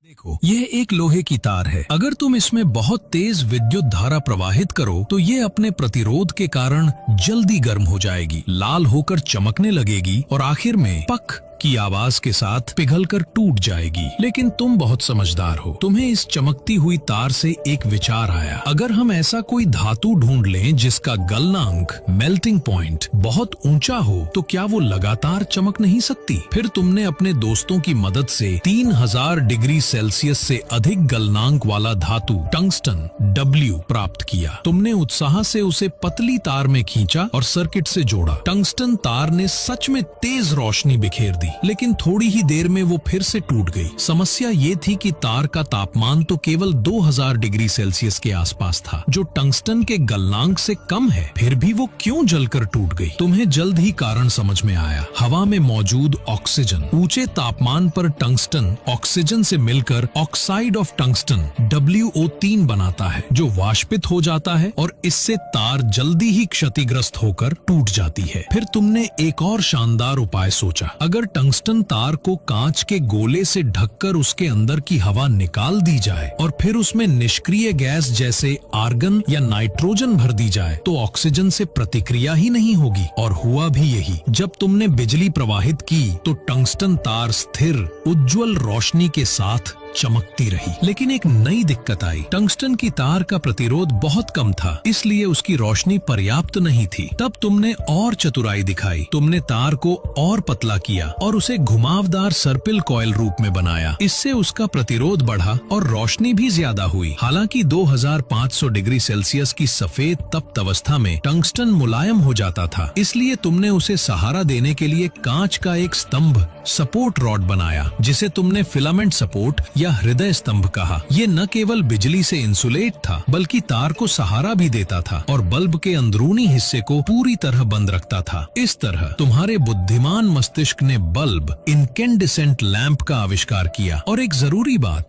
देखो, यह एक लोहे की तार है। अगर तुम इसमें बहुत तेज विद्युत धारा प्रवाहित करो तो ये अपने प्रतिरोध के कारण जल्दी गर्म हो जाएगी, लाल होकर चमकने लगेगी और आखिर में पक की आवाज के साथ पिघलकर टूट जाएगी। लेकिन तुम बहुत समझदार हो, तुम्हें इस चमकती हुई तार से एक विचार आया। अगर हम ऐसा कोई धातु ढूंढ लें जिसका गलनांक मेल्टिंग पॉइंट बहुत ऊंचा हो तो क्या वो लगातार चमक नहीं सकती? फिर तुमने अपने दोस्तों की मदद से 3000 डिग्री सेल्सियस से अधिक गलनांक वाला धातु टंगस्टन W प्राप्त किया। तुमने उत्साह से उसे पतली तार में खींचा और सर्किट से जोड़ा। टंगस्टन तार ने सच में तेज रोशनी बिखेर दी, लेकिन थोड़ी ही देर में वो फिर से टूट गई। समस्या ये थी कि तार का तापमान तो केवल 2000 डिग्री सेल्सियस के आसपास था, जो टंगस्टन के गलनांक से कम है। फिर भी वो क्यों जलकर टूट गई? तुम्हें जल्द ही कारण समझ में आया। हवा में मौजूद ऑक्सीजन ऊंचे तापमान पर टंगस्टन ऑक्सीजन से मिलकर ऑक्साइड ऑफ टंगस्टन WO3 बनाता है, जो वाष्पित हो जाता है और इससे तार जल्दी ही क्षतिग्रस्त होकर टूट जाती है। फिर तुमने एक और शानदार उपाय सोचा। अगर टंगस्टन तार को कांच के गोले से ढककर उसके अंदर की हवा निकाल दी जाए और फिर उसमें निष्क्रिय गैस जैसे आर्गन या नाइट्रोजन भर दी जाए तो ऑक्सीजन से प्रतिक्रिया ही नहीं होगी। और हुआ भी यही। जब तुमने बिजली प्रवाहित की तो टंगस्टन तार स्थिर उज्जवल रोशनी के साथ चमकती रही। लेकिन एक नई दिक्कत आई। टंगस्टन की तार का प्रतिरोध बहुत कम था, इसलिए उसकी रोशनी पर्याप्त नहीं थी। तब तुमने और चतुराई दिखाई। तुमने तार को और पतला किया और उसे घुमावदार सर्पिल कॉइल रूप में बनाया। इससे उसका प्रतिरोध बढ़ा और रोशनी भी ज्यादा हुई। हालांकि 2500 डिग्री सेल्सियस की सफेद तप्त अवस्था में टंगस्टन मुलायम हो जाता था, इसलिए तुमने उसे सहारा देने के लिए कांच का एक स्तंभ सपोर्ट रॉड बनाया, जिसे तुमने फिलामेंट सपोर्ट या हृदय स्तंभ कहा। ये न केवल बिजली से इंसुलेट था, बल्कि तार को सहारा भी देता था और बल्ब के अंदरूनी हिस्से को पूरी तरह बंद रखता था। इस तरह तुम्हारे बुद्धिमान मस्तिष्क ने बल्ब इनकेंडेसेंट लैंप का आविष्कार किया। और एक जरूरी बात,